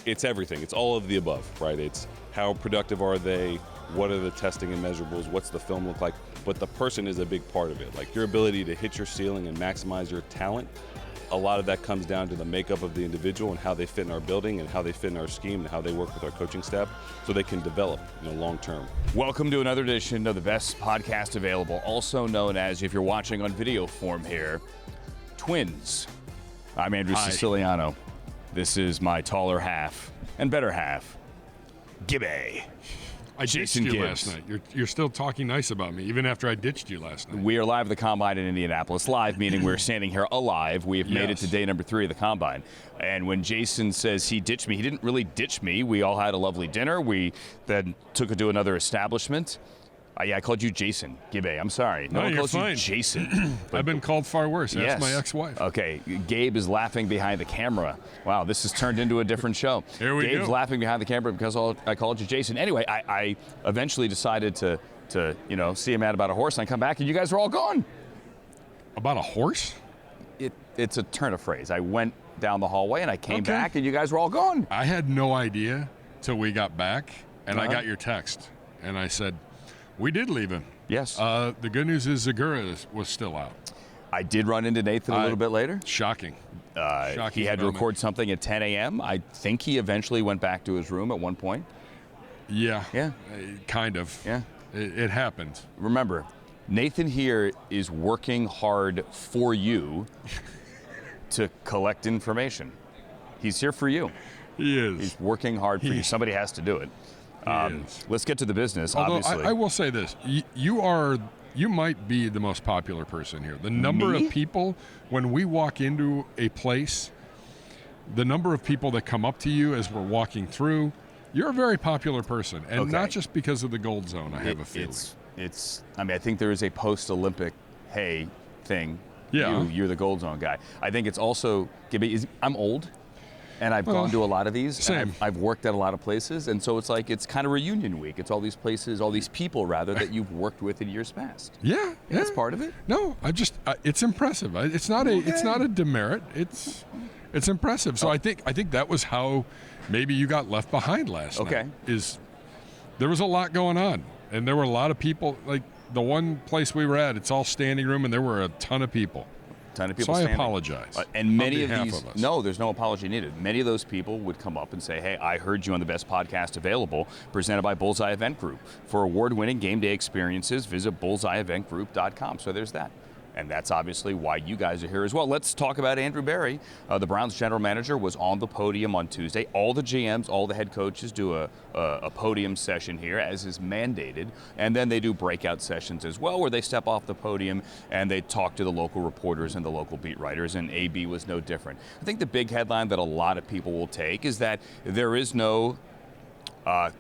it's everything. It's all of the above, right? It's how productive are they? What are the testing and measurables? What's the film look like? But the person is a big part of it. Like your ability to hit your ceiling and maximize your talent, a lot of that comes down to the makeup of the individual and how they fit in our building and how they fit in our scheme and how they work with our coaching staff so they can develop, long term. Welcome to another edition of the best podcast available, also known as, if you're watching on video form here, Twins. I'm Andrew Siciliano. This is my taller half and better half, Gibby. I ditched you last night. You're still talking nice about me, even after I ditched you last night. We are live at the Combine in Indianapolis. Live, meaning we're standing here alive. We have made it to day number 3 of the Combine. And when Jason says he ditched me, he didn't really ditch me. We all had a lovely dinner. We then took it to another establishment. I called you Jason. Gibby, I'm sorry. No one calls you Jason. I've been called far worse. That's my ex-wife. Okay, Gabe is laughing behind the camera. Wow, this has turned into a different show. Here we Gabe's go. laughing behind the camera because I called you Jason. Anyway, I eventually decided to see him mad about a horse, and I come back, and you guys were all gone. About a horse? It's a turn of phrase. I went down the hallway, and I came back, and you guys were all gone. I had no idea till we got back, and I got your text, and I said, we did leave him. Yes. The good news is Zagura was still out. I did run into Nathan a little bit later. Shocking. He had to record something at 10 a.m. I think he eventually went back to his room at one point. Yeah. Yeah. Kind of. Yeah. It happened. Remember, Nathan here is working hard for you to collect information. He's here for you. He is. He's working hard for you. Somebody has to do it. Let's get to the business, Although obviously. I will say this. You might be the most popular person here. The number of people, when we walk into a place, the number of people that come up to you as we're walking through, you're a very popular person. And not just because of the Gold Zone, I have a feeling. I think there is a post-Olympic, hey, thing. Yeah. You're the Gold Zone guy. I think it's also, I'm old. And I've gone to a lot of these. Same. I've worked at a lot of places, and so it's kind of reunion week. It's all these places, all these people, rather, that you've worked with in years past. Yeah. That's part of it. No, it's impressive. It's not a demerit. It's impressive. So I think that was how maybe you got left behind last night. There was a lot going on, and there were a lot of people. Like the one place we were at, it's all standing room, and there were a ton of people. Ton of people so standing. I apologize. And many of these, us. no, there's no apology needed. Many of those people would come up and say, hey, I heard you on the best podcast available, presented by Bullseye Event Group. For award-winning game day experiences, visit bullseyeeventgroup.com. So there's that. And that's obviously why you guys are here as well. Let's talk about Andrew Berry. The Browns general manager was on the podium on Tuesday. All the GMs, all the head coaches do a podium session here, as is mandated. And then they do breakout sessions as well, where they step off the podium and they talk to the local reporters and the local beat writers, and AB was no different. I think the big headline that a lot of people will take is that there is no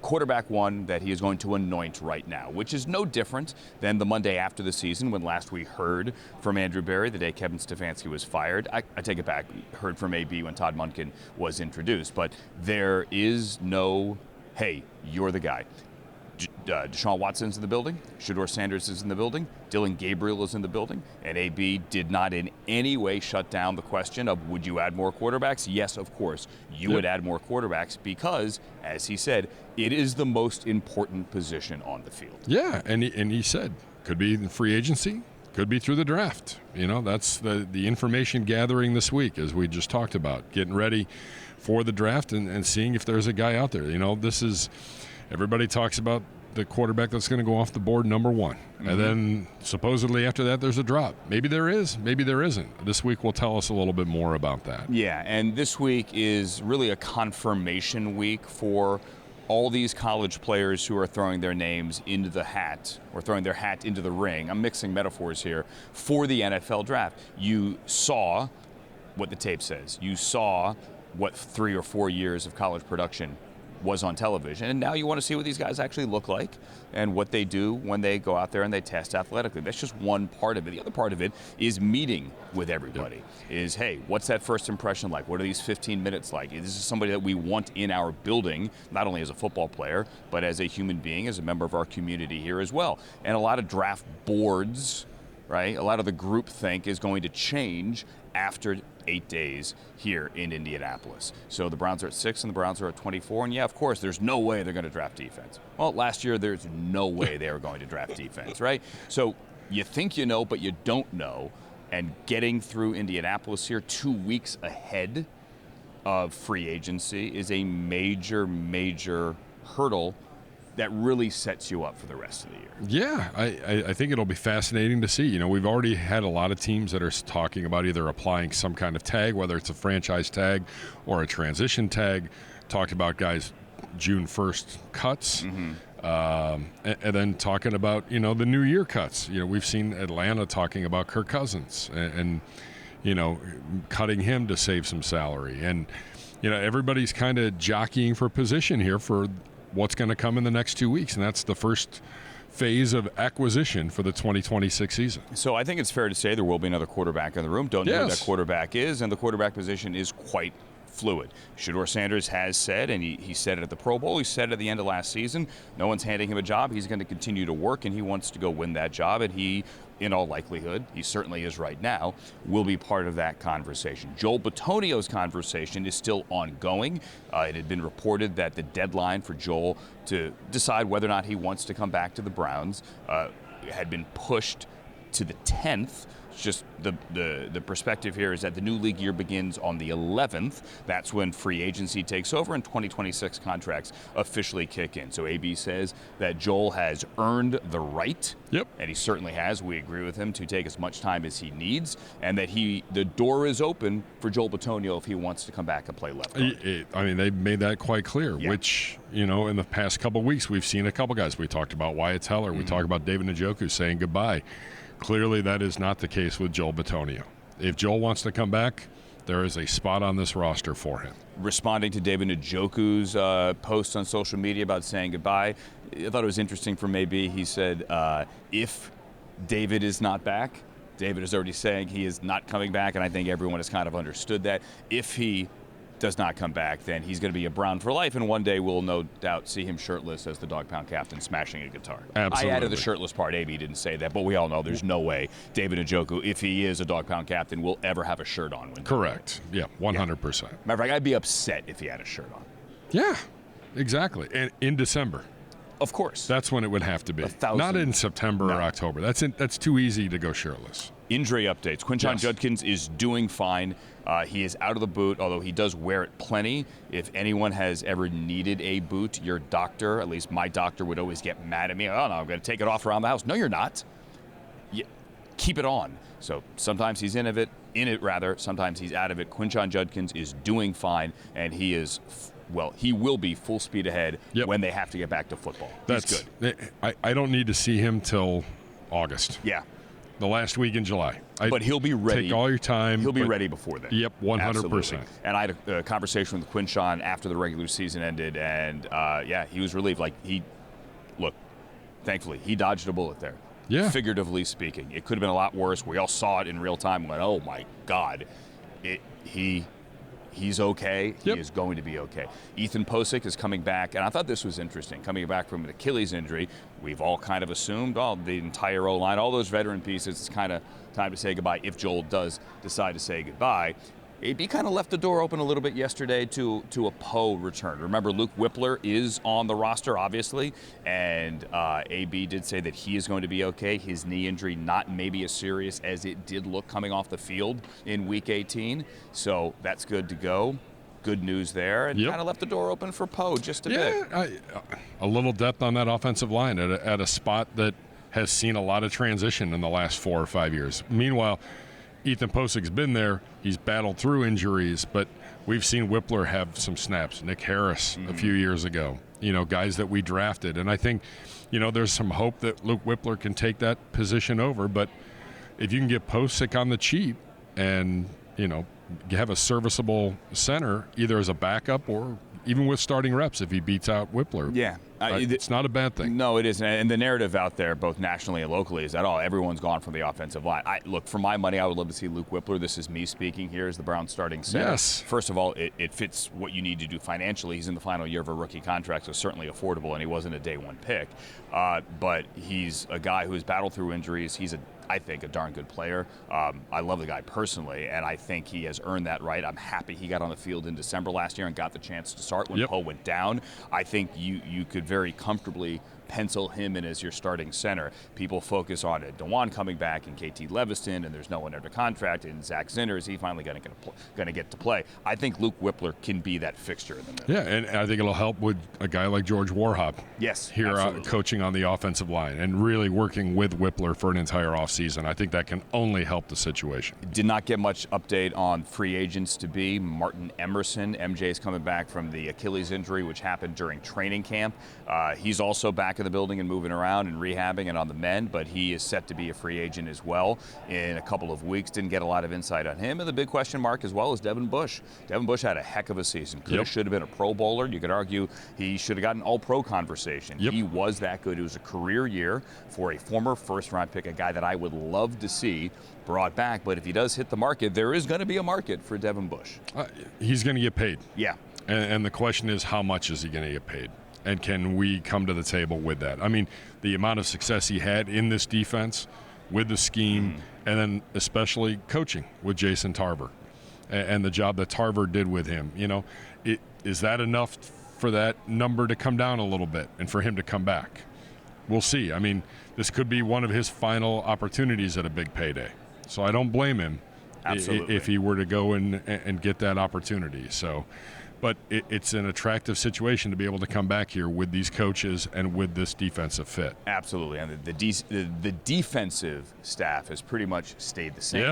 quarterback one that he is going to anoint right now, which is no different than the Monday after the season when last we heard from Andrew Berry, the day Kevin Stefanski was fired. I take it back, heard from AB when Todd Monken was introduced, but there is no, hey, you're the guy. Deshaun Watson's in the building, Shedeur Sanders is in the building, Dylan Gabriel is in the building, and AB did not in any way shut down the question of would you add more quarterbacks? Yes, of course, you would add more quarterbacks because, as he said, it is the most important position on the field. Yeah, and he said, could be in free agency, could be through the draft. That's the information gathering this week, as we just talked about, getting ready for the draft and seeing if there's a guy out there. This is... Everybody talks about the quarterback that's going to go off the board number one. Mm-hmm. And then supposedly after that there's a drop. Maybe there is, maybe there isn't. This week will tell us a little bit more about that. Yeah, and this week is really a confirmation week for all these college players who are throwing their names into the hat or throwing their hat into the ring. I'm mixing metaphors here for the NFL draft. You saw what the tape says. You saw what 3 or 4 years of college production was on television, and now you want to see what these guys actually look like and what they do when they go out there and they test athletically. That's just one part of it. The other part of it is meeting with everybody. Is, hey, what's that first impression like? What are these 15 minutes like? This is somebody that we want in our building, not only as a football player, but as a human being, as a member of our community here as well. And a lot of draft boards, right? A lot of the groupthink is going to change after 8 days here in Indianapolis. So the Browns are at 6 and the Browns are at 24. And yeah, of course, there's no way they're going to draft defense. Well, last year, there's no way they were going to draft defense, right? So you think you know, but you don't know. And getting through Indianapolis here 2 weeks ahead of free agency is a major, major hurdle that really sets you up for the rest of the year. Yeah, I think it'll be fascinating to see. We've already had a lot of teams that are talking about either applying some kind of tag, whether it's a franchise tag or a transition tag. Talked about guys June 1st cuts. And then talking about, the new year cuts. We've seen Atlanta talking about Kirk Cousins and cutting him to save some salary. And, everybody's kind of jockeying for position here for what's going to come in the next 2 weeks. And that's the first phase of acquisition for the 2026 season. So I think it's fair to say there will be another quarterback in the room. Don't know who that quarterback is, and the quarterback position is quite fluid. Shedeur Sanders has said, and he said it at the Pro Bowl, he said it at the end of last season, no one's handing him a job. He's going to continue to work, and he wants to go win that job, and he, in all likelihood, he certainly is right now, will be part of that conversation. Joel Bitonio's conversation is still ongoing. It had been reported that the deadline for Joel to decide whether or not he wants to come back to the Browns had been pushed to the 10th. Just the perspective here is that the new league year begins on the 11th. That's when free agency takes over and 2026 contracts officially kick in. So AB says that Joel has earned the right, and he certainly has. We agree with him to take as much time as he needs, and that the door is open for Joel Bitonio if he wants to come back and play left guard. They've made that quite clear, which, in the past couple of weeks, we've seen a couple guys. We talked about Wyatt Teller. We talked about David Njoku saying goodbye. Clearly, that is not the case with Joel Bitonio. If Joel wants to come back, there is a spot on this roster for him. Responding to David Njoku's post on social media about saying goodbye, I thought it was interesting from AB. He said, if David is not back, David is already saying he is not coming back, and I think everyone has kind of understood that. If he does not come back, then he's going to be a Brown for life, and one day we'll no doubt see him shirtless as the dog pound captain smashing a guitar. Absolutely. I added the shirtless part. AB didn't say that, but we all know there's no way David Njoku, if he is a dog pound captain, will ever have a shirt on. Correct. Yeah, 100%. Matter of fact, I'd be upset if he had a shirt on. Yeah, exactly. And in December. Of course. That's when it would have to be. Not in September or October. That's too easy to go shirtless. Injury updates. Quinshon Judkins is doing fine. He is out of the boot, although he does wear it plenty. If anyone has ever needed a boot, your doctor, at least my doctor, would always get mad at me. Oh, no, I'm going to take it off around the house. No, you're not. Keep it on. So sometimes he's in it, sometimes he's out of it. Quinshon Judkins is doing fine, and he is... he will be full speed ahead when they have to get back to football. That's good. I don't need to see him till August. Yeah. The last week in July. But he'll be ready. Take all your time. He'll be ready before then. Yep, 100%. Absolutely. And I had a conversation with Quinshon after the regular season ended, and he was relieved. Thankfully, he dodged a bullet there. Yeah. Figuratively speaking. It could have been a lot worse. We all saw it in real time and went, oh my God. He's okay. He is going to be okay. Ethan Posick is coming back, and I thought this was interesting. Coming back from an Achilles injury, we've all kind of assumed, the entire O-line, all those veteran pieces, it's kind of time to say goodbye if Joel does decide to say goodbye. AB kind of left the door open a little bit yesterday to a Poe return. Remember, Luke Whippler is on the roster, obviously, and AB did say that he is going to be okay. His knee injury not maybe as serious as it did look coming off the field in Week 18, so that's good to go. Good news there, and kind of left the door open for Poe just a bit. A little depth on that offensive line at a spot that has seen a lot of transition in the last 4 or 5 years. Meanwhile, Ethan Posick's been there. He's battled through injuries, but we've seen Whippler have some snaps. Nick Harris a few years ago, guys that we drafted. And I think, there's some hope that Luke Whippler can take that position over. But if you can get Posick on the cheap and, have a serviceable center, either as a backup or even with starting reps if he beats out Whippler. Yeah. It's not a bad thing. No, it isn't. And the narrative out there, both nationally and locally, is that, everyone's gone from the offensive line. Look, for my money, I would love to see Luke Whippler. This is me speaking here as the Browns starting center. Yes. First of all, it fits what you need to do financially. He's in the final year of a rookie contract, so certainly affordable, and he wasn't a day one pick. But he's a guy who has battled through injuries. He's a I think, a darn good player. I love the guy personally, and I think he has earned that right. I'm happy he got on the field in December last year and got the chance to start when Poe went down. I think you could very comfortably pencil him in as your starting center. People focus on it. DeJuan coming back and KT Leviston, and there's no one under contract, and Zach Zinner, is he finally going to get to play? I think Luke Whippler can be that fixture in the middle. Yeah, and I think it'll help with a guy like George Warhop. Yes, here coaching on the offensive line and really working with Whippler for an entire offseason. I think that can only help the situation. Did not get much update on free agents to be. Martin Emerson, MJ's coming back from the Achilles injury, which happened during training camp. He's also back in the building and moving around and rehabbing and on the mend, but he is set to be a free agent as well in a couple of weeks. Didn't get a lot of insight on him. And the big question mark as well is Devin Bush. Devin Bush had a heck of a season. Should have been a Pro Bowler. You could argue he should have gotten All-Pro conversation. He was that good. It was a career year for a former first-round pick, a guy that I would love to see brought back. But if he does hit the market, there is going to be a market for Devin Bush. He's going to get paid. Yeah. And the question is, how much is he going to get paid? And can we come to the table with that? I mean, the amount of success he had in this defense with the scheme, and then especially coaching with Jason Tarver and the job that Tarver did with him. You know, is that enough for that number to come down a little bit and for him to come back? We'll see. I mean, this could be one of his final opportunities at a big payday. So I don't blame him if he were to go and get that opportunity. So. But it's an attractive situation to be able to come back here with these coaches and with this defensive fit. Absolutely, and the defensive staff has pretty much stayed the same.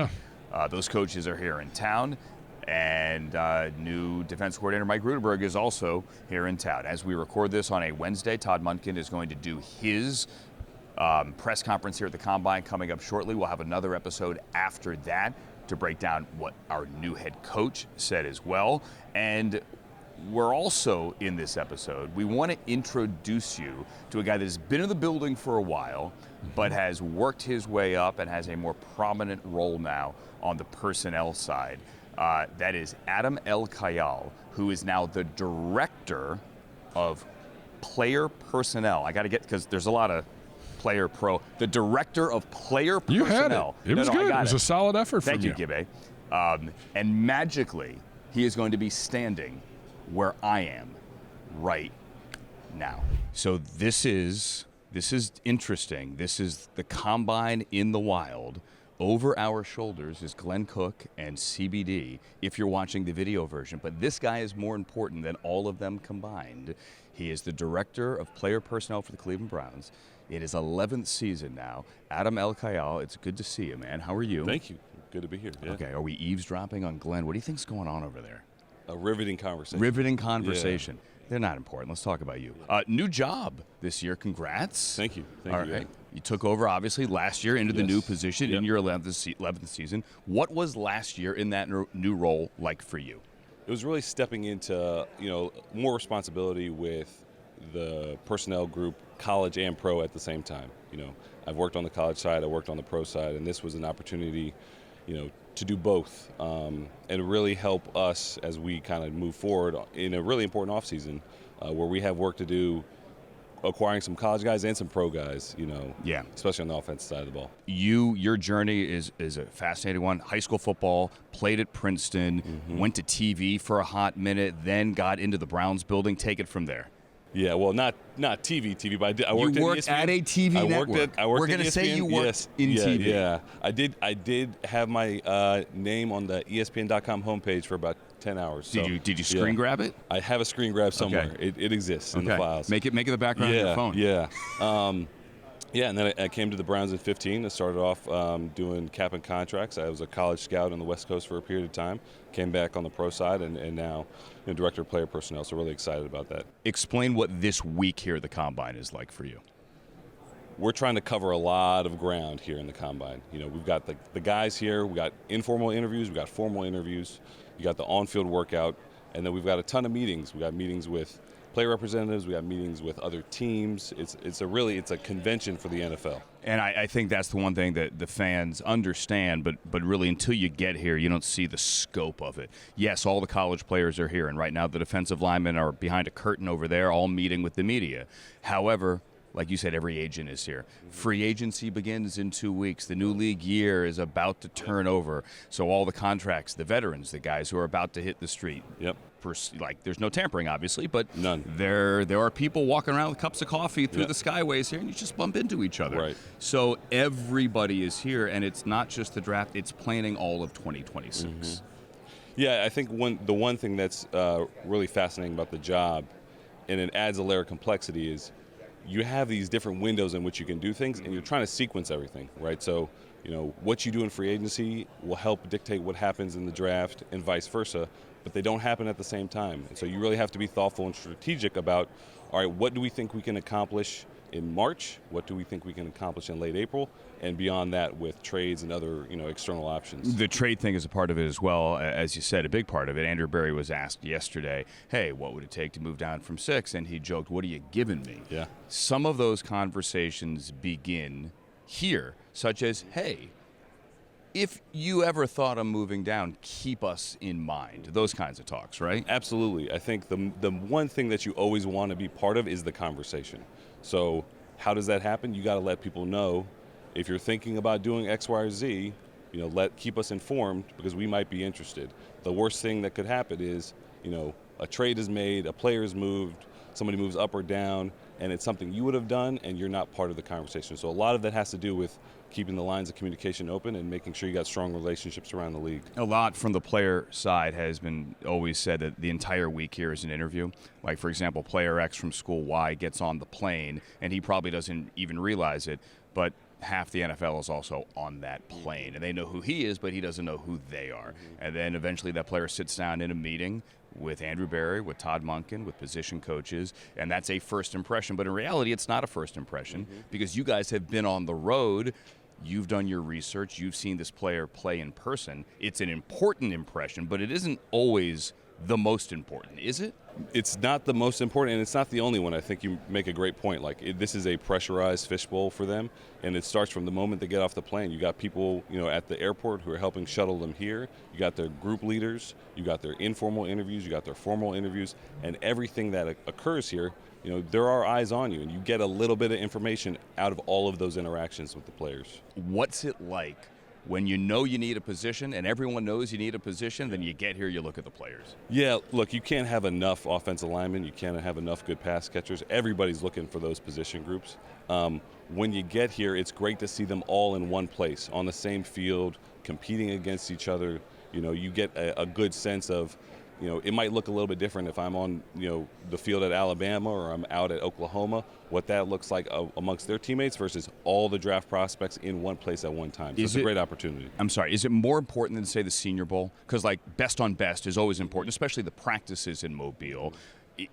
Yeah. Those coaches are here in town, and new defense coordinator Mike Rudeberg is also here in town. As we record this on a Wednesday, Todd Monken is going to do his press conference here at the Combine coming up shortly. We'll have another episode after that to break down what our new head coach said as well. And we're also, in this episode, we want to introduce you to a guy that has been in the building for a while, but has worked his way up and has a more prominent role now on the personnel side. That is Adam ElKyal, who is now the director of player personnel. I got to get, because there's a lot of player pro. The director of player personnel. You had it. It was good. It was a solid effort from you. Thank you, Gibbe. And magically, he is going to be standing where I am right now. So this is interesting. This is the Combine in the wild. Over our shoulders is Glenn Cook and CBD, if you're watching the video version. But this guy is more important than all of them combined. He is the director of player personnel for the Cleveland Browns. It is 11th season now. Adam ElKyal, it's good to see you, man. How are you? Thank you. Good to be here. Yeah. Okay, are we eavesdropping on Glenn? What do you think's going on over there? A riveting conversation. Riveting conversation. Yeah. They're not important. Let's talk about you. New job this year. Congrats. Thank you. All right. You took over, obviously, last year into the new position in your 11th season. What was last year in that new role like for you? It was really stepping into, more responsibility with the personnel group, college and pro at the same time. I've worked on the college side, I worked on the pro side, and this was an opportunity, to do both and really help us as we kind of move forward in a really important offseason where we have work to do acquiring some college guys and some pro guys, especially on the offensive side of the ball. Your journey is a fascinating one. High school football, played at Princeton, went to TV for a hot minute, then got into the Browns building. Take it from there. Yeah, well, not TV, but I worked at a TV network. We're going to say you worked in TV. Yeah, I did have my name on the ESPN.com homepage for about 10 hours. Did you screen grab it? I have a screen grab somewhere. Okay. It exists in the files. Make it the background of your phone. Yeah. And then I came to the Browns in 15. I started off doing cap and contracts. I was a college scout on the West Coast for a period of time. Came back on the pro side and now director of player personnel. So really excited about that. Explain what this week here at the Combine is like for you. We're trying to cover a lot of ground here in the Combine. We've got the guys here. We got informal interviews. We got formal interviews. You got the on-field workout, and then we've got a ton of meetings. We got meetings with player representatives. We have meetings with other teams. It's a convention for the NFL. And I think that's the one thing that the fans understand, but really until you get here, you don't see the scope of it. Yes, all the college players are here, and right now the defensive linemen are behind a curtain over there, all meeting with the media. However, like you said, every agent is here. Free agency begins in 2 weeks. The new league year is about to turn over. So all the contracts, the veterans, the guys who are about to hit the street. Yep. There's no tampering, obviously, but none. There are people walking around with cups of coffee through the skyways here, and you just bump into each other. Right. So everybody is here, and it's not just the draft; it's planning all of 2026. Yeah, I think the one thing that's really fascinating about the job, and it adds a layer of complexity, is you have these different windows in which you can do things, and you're trying to sequence everything, right? So, what you do in free agency will help dictate what happens in the draft and vice versa, but they don't happen at the same time. And so you really have to be thoughtful and strategic about, all right, what do we think we can accomplish in March? What do we think we can accomplish in late April? And beyond that with trades and other, external options. The trade thing is a part of it as well. As you said, a big part of it. Andrew Berry was asked yesterday, hey, what would it take to move down from 6? And he joked, what are you giving me? Yeah. Some of those conversations begin here, such as, hey, if you ever thought of moving down, keep us in mind. Those kinds of talks, right? Absolutely. I think the one thing that you always want to be part of is the conversation. So how does that happen? You got to let people know if you're thinking about doing X, Y, or Z, keep us informed because we might be interested. The worst thing that could happen is, a trade is made, a player is moved, somebody moves up or down, and it's something you would have done and you're not part of the conversation. So a lot of that has to do with keeping the lines of communication open and making sure you got strong relationships around the league. A lot from the player side has been always said that the entire week here is an interview. Like, for example, player X from school Y gets on the plane, and he probably doesn't even realize it, but half the NFL is also on that plane, and they know who he is, but he doesn't know who they are. And then eventually that player sits down in a meeting with Andrew Berry, with Todd Monken, with position coaches, and that's a first impression. But in reality, it's not a first impression because you guys have been on the road. You've done your research. You've seen this player play in person. It's an important impression, but it isn't always the most important, is it? It's not the most important, and it's not the only one. I think you make a great point. This is a pressurized fishbowl for them, and it starts from the moment they get off the plane. You got people, at the airport who are helping shuttle them here. You got their group leaders. You got their informal interviews. You got their formal interviews, and everything that occurs here. There are eyes on you, and you get a little bit of information out of all of those interactions with the players. What's it like when you know you need a position and everyone knows you need a position, then you get here, you look at the players? Yeah, look, you can't have enough offensive linemen. You can't have enough good pass catchers. Everybody's looking for those position groups. When you get here, it's great to see them all in one place, on the same field, competing against each other. You get a good sense of, it might look a little bit different if I'm on, the field at Alabama or I'm out at Oklahoma, what that looks like amongst their teammates versus all the draft prospects in one place at one time. So it's a great opportunity. I'm sorry, is it more important than, say, the Senior Bowl? Because, best on best is always important, especially the practices in Mobile.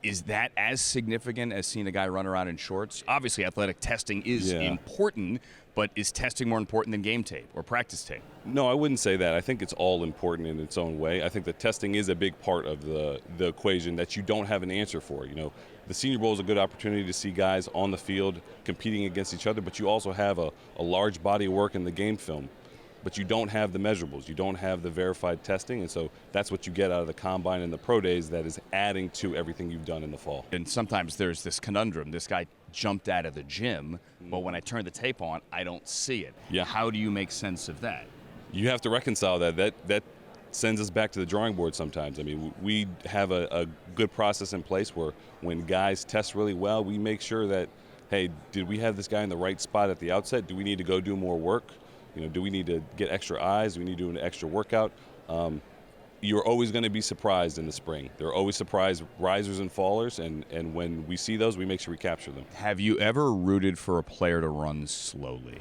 Is that as significant as seeing a guy run around in shorts? Obviously, athletic testing is important, but is testing more important than game tape or practice tape? No, I wouldn't say that. I think it's all important in its own way. I think the testing is a big part of the equation that you don't have an answer for. The Senior Bowl is a good opportunity to see guys on the field competing against each other, but you also have a large body of work in the game film. But you don't have the measurables. You don't have the verified testing, and so that's what you get out of the Combine and the Pro Days that is adding to everything you've done in the fall. And sometimes there's this conundrum. This guy jumped out of the gym, but when I turn the tape on, I don't see it. Yeah. How do you make sense of that? You have to reconcile that. That sends us back to the drawing board sometimes. I mean, we have a good process in place where when guys test really well, we make sure that, hey, did we have this guy in the right spot at the outset? Do we need to go do more work? Do we need to get extra eyes? Do we need to do an extra workout? You're always going to be surprised in the spring. There are always surprise risers and fallers, and when we see those, we make sure we capture them. Have you ever rooted for a player to run slowly?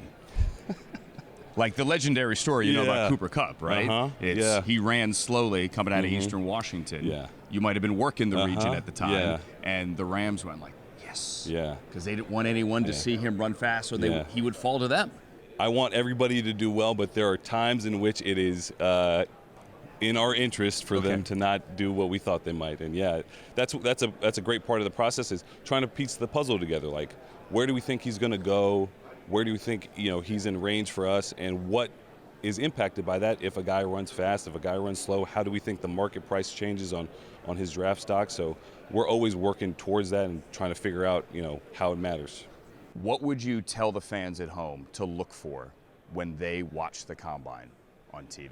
Like the legendary story, about Cooper Kupp, right? He ran slowly coming out of Eastern Washington. Yeah. You might have been working the region at the time, and the Rams went yes. Yeah. Because they didn't want anyone to see him run fast, or he would fall to them. I want everybody to do well, but there are times in which it is in our interest for them to not do what we thought they might. And that's a great part of the process, is trying to piece the puzzle together. Like, where do we think he's going to go? Where do we think he's in range for us? And what is impacted by that? If a guy runs fast, if a guy runs slow, how do we think the market price changes on his draft stock? So we're always working towards that and trying to figure out how it matters. What would you tell the fans at home to look for when they watch the Combine on TV?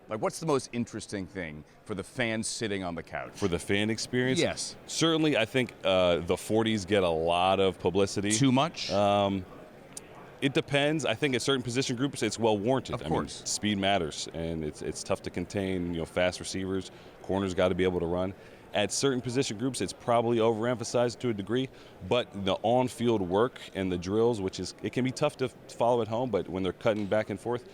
Like, what's the most interesting thing for the fans sitting on the couch? For the fan experience? Yes. Certainly, I think the 40s get a lot of publicity. Too much? It depends. I think at certain position groups, it's well warranted. Of course. Speed matters, and it's tough to contain. Fast receivers, corners got to be able to run. At certain position groups, it's probably overemphasized to a degree, but the on-field work and the drills, it can be tough to follow at home, but when they're cutting back and forth,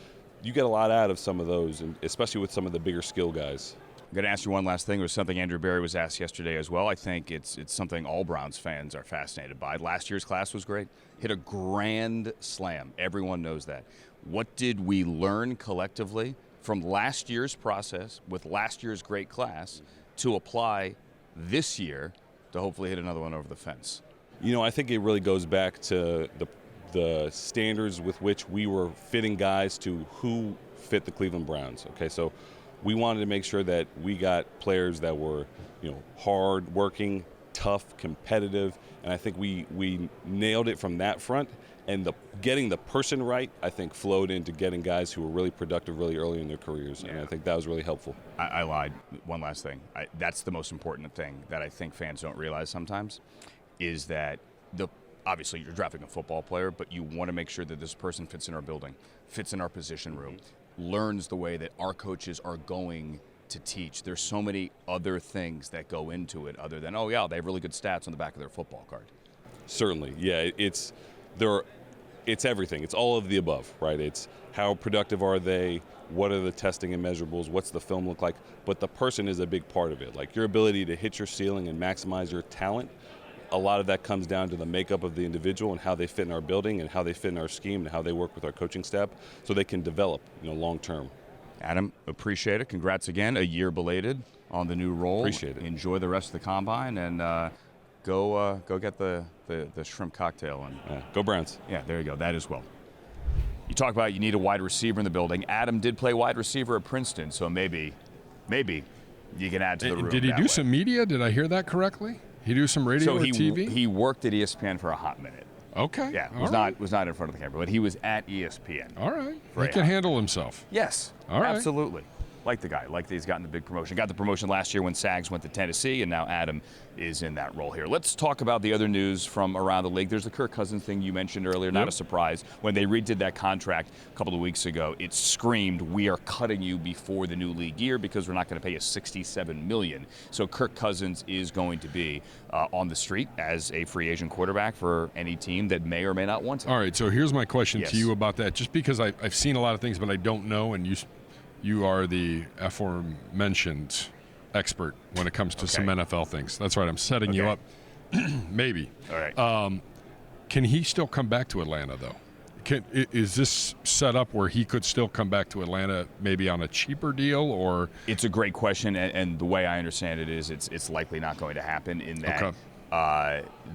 you get a lot out of some of those, and especially with some of the bigger skill guys. I'm going to ask you one last thing. It was something Andrew Berry was asked yesterday as well. I think it's something all Browns fans are fascinated by. Last year's class was great. Hit a grand slam. Everyone knows that. What did we learn collectively from last year's process with last year's great class to apply this year to hopefully hit another one over the fence? I think it really goes back to the standards with which we were fitting guys to who fit the Cleveland Browns. Okay, so we wanted to make sure that we got players that were, hard working, tough, competitive, and I think we nailed it from that front. And getting the person right, I think, flowed into getting guys who were really productive really early in their careers, and I think that was really helpful. I lied. One last thing. That's the most important thing that I think fans don't realize sometimes, is that obviously you're drafting a football player, but you want to make sure that this person fits in our building, fits in our position room, learns the way that our coaches are going to teach. There's so many other things that go into it other than, they have really good stats on the back of their football card. Certainly, yeah. It's everything. It's all of the above, right? It's how productive are they, what are the testing and measurables, what's the film look like, but the person is a big part of it. Like your ability to hit your ceiling and maximize your talent, a lot of that comes down to the makeup of the individual and how they fit in our building and how they fit in our scheme and how they work with our coaching staff so they can develop, long term. Adam, appreciate it. Congrats again, a year belated on the new role. Appreciate it. Enjoy the rest of the Combine and go get the shrimp cocktail. And go Browns. Yeah, there you go. That as well. You talk about you need a wide receiver in the building. Adam did play wide receiver at Princeton, so maybe you can add to the room. Did he do some media? Did I hear that correctly? He do some radio or TV? He worked at ESPN for a hot minute. Okay. Yeah, was not in front of the camera, but he was at ESPN. All right. He can handle himself. Yes. All right. Absolutely. Like the guy. Like that he's gotten the big promotion. Got the promotion last year when Sags went to Tennessee, and now Adam is in that role here. Let's talk about the other news from around the league. There's the Kirk Cousins thing you mentioned earlier. Not a surprise. When they redid that contract a couple of weeks ago, it screamed, we are cutting you before the new league year because we're not going to pay you $67 million. So Kirk Cousins is going to be on the street as a free agent quarterback for any team that may or may not want him. All right, so here's my question to you about that. Just because I've seen a lot of things, but I don't know, and you are the aforementioned expert when it comes to some NFL things. That's right. I'm setting you up. Maybe. All right. Can he still come back to Atlanta, though? Is this set up where he could still come back to Atlanta maybe on a cheaper deal, or? It's a great question, and the way I understand it is it's likely not going to happen in that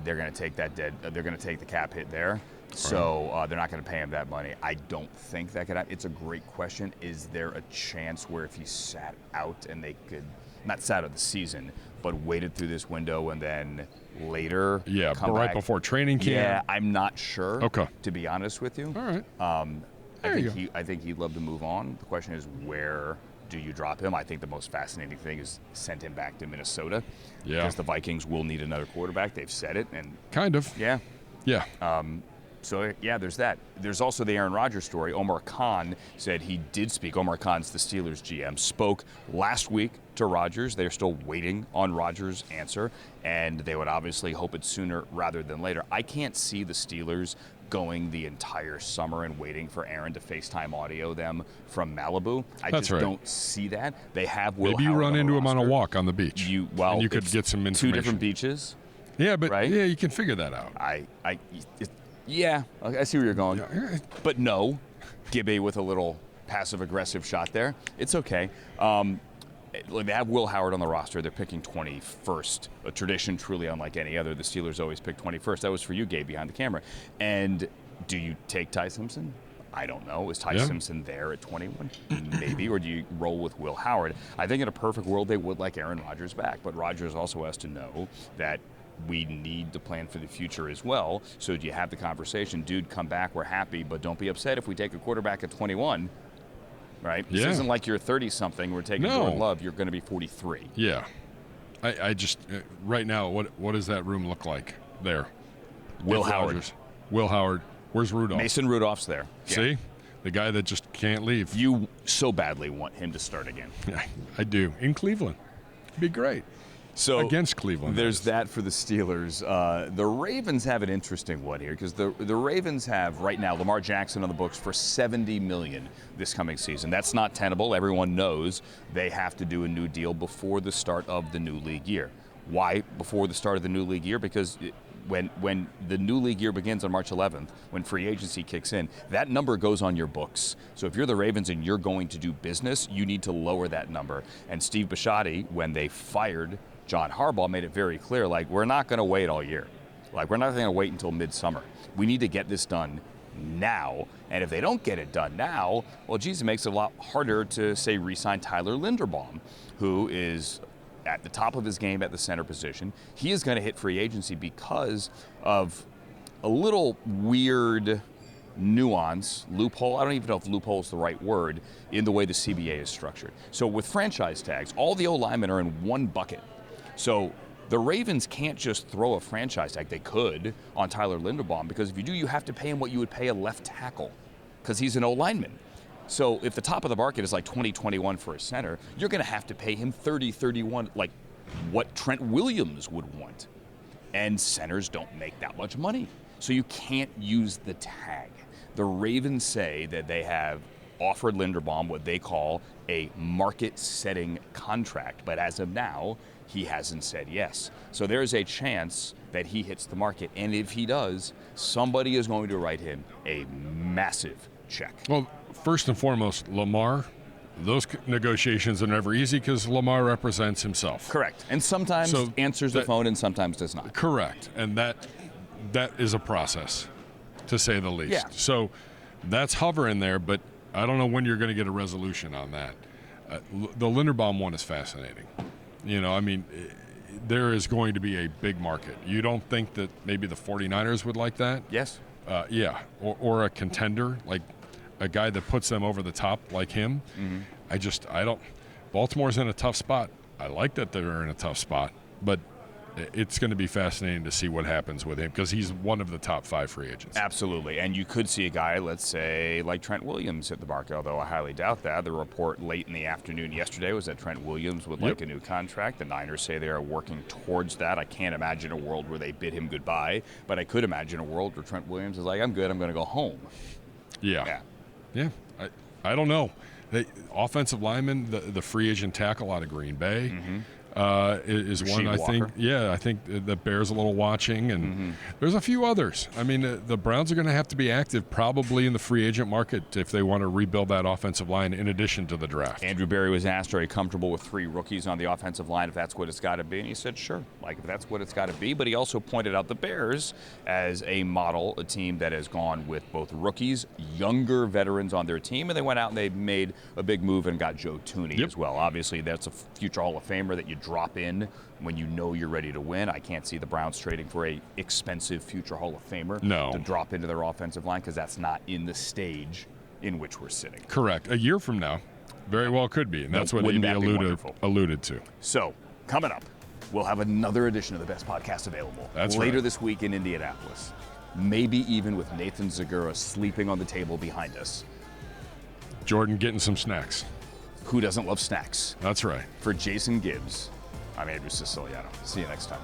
they're going to take they're going to take the cap hit there. So they're not going to pay him that money. I don't think that could happen. It's a great question. Is there a chance where if he sat out and they could, not sat out the season, but waited through this window and then later come right back? Before training camp? Yeah, I'm not sure, to be honest with you. All right. I think he'd love to move on. The question is, where do you drop him? I think the most fascinating thing is send him back to Minnesota. Yeah. Because the Vikings will need another quarterback. They've said it. And kind of. Yeah. Yeah. So, there's that. There's also the Aaron Rodgers story. Omar Khan said he did speak. Omar Khan's the Steelers GM. Spoke last week to Rodgers. They're still waiting on Rodgers' answer, and they would obviously hope it's sooner rather than later. I can't see the Steelers going the entire summer and waiting for Aaron to FaceTime audio them from Malibu. I just don't see that. They have Will Maybe Howard you run into him on a roster. walk on the beach. And you could get some information. 2 different beaches. Yeah, but you can figure that out. Yeah, I see where you're going. But no, Gibby with a little passive-aggressive shot there. It's okay. They have Will Howard on the roster. They're picking 21st, a tradition truly unlike any other. The Steelers always pick 21st. That was for you, Gabe, behind the camera. And do you take Ty Simpson? I don't know. Is Ty Simpson there at 21? Maybe. Or do you roll with Will Howard? I think in a perfect world they would like Aaron Rodgers back. But Rodgers also has to know that we need to plan for the future as well. So do you have the conversation, dude, come back, we're happy, but don't be upset if we take a quarterback at 21, right? Yeah. This isn't like you're 30-something, we're taking No. Jordan Love, you're going to be 43. Yeah. I just, right now, what does that room look like there? Will If Howard. Rodgers- Will Howard. Where's Rudolph? Mason Rudolph's there. Yeah. See? The guy that just can't leave. You so badly want him to start again. Yeah, I do. In Cleveland. Be great. So Against Cleveland. There's that for the Steelers. The Ravens have an interesting one here because the Ravens have right now Lamar Jackson on the books for $70 million this coming season. That's not tenable. Everyone knows they have to do a new deal before the start of the new league year. Why before the start of the new league year? Because when the new league year begins on March 11th, when free agency kicks in, that number goes on your books. So if you're the Ravens and you're going to do business, you need to lower that number. And Steve Bisciotti, when they fired John Harbaugh, made it very clear, like, we're not going to wait all year. Like, we're not going to wait until midsummer. We need to get this done now. And if they don't get it done now, well, geez, it makes it a lot harder to, say, re-sign Tyler Linderbaum, who is at the top of his game at the center position. He is going to hit free agency because of a little weird nuance, loophole. I don't even know if loophole is the right word in the way the CBA is structured. So with franchise tags, all the O-linemen are in one bucket. So the Ravens can't just throw a franchise tag. They could on Tyler Linderbaum, because if you do, you have to pay him what you would pay a left tackle because he's an O-lineman. So if the top of the market is like 20-21 for a center, you're going to have to pay him 30-31, like what Trent Williams would want. And centers don't make that much money. So you can't use the tag. The Ravens say that they have offered Linderbaum what they call a market-setting contract. But as of now, he hasn't said yes. So there's a chance that he hits the market. And if he does, somebody is going to write him a massive check. Well, first and foremost, Lamar, those negotiations are never easy because Lamar represents himself. Correct. And sometimes answers the phone and sometimes does not. Correct. And that is a process, to say the least. Yeah. So that's hovering there, but I don't know when you're going to get a resolution on that. The Linderbaum one is fascinating. You know, I mean, there is going to be a big market. You don't think that maybe the 49ers would like that? Yes. Yeah. Or a contender, like a guy that puts them over the top like him. Mm-hmm. I don't. Baltimore's in a tough spot. I like that they're in a tough spot, but it's going to be fascinating to see what happens with him because he's one of the top 5 free agents. Absolutely. And you could see a guy, let's say, like Trent Williams hit the market, although I highly doubt that. The report late in the afternoon yesterday was that Trent Williams would like a new contract. The Niners say they are working towards that. I can't imagine a world where they bid him goodbye, but I could imagine a world where Trent Williams is like, I'm good, I'm going to go home. Yeah. I don't know. Offensive lineman, the free agent tackle out of Green Bay. Mm-hmm. Is Rasheed one I think. Walker. Yeah, I think that bears a little watching, and there's a few others. I mean, the Browns are going to have to be active probably in the free agent market if they want to rebuild that offensive line in addition to the draft. Andrew Berry was asked, are you comfortable with 3 rookies on the offensive line if that's what it's got to be? And he said, sure, like if that's what it's got to be. But he also pointed out the Bears as a model, a team that has gone with both rookies, younger veterans on their team, and they went out and they made a big move and got Joe Thuney as well. Obviously, that's a future Hall of Famer that you drop in when you know you're ready to win. I can't see the Browns trading for a expensive future Hall of Famer to drop into their offensive line because that's not in the stage in which we're sitting. Correct. A year from now, very well could be, and that's what AB alluded to. So, coming up, we'll have another edition of the Best Podcast available later this week in Indianapolis. Maybe even with Nathan Zagura sleeping on the table behind us. Jordan getting some snacks. Who doesn't love snacks? That's right. For Jason Gibbs, I'm Andrew Siciliano. See you next time.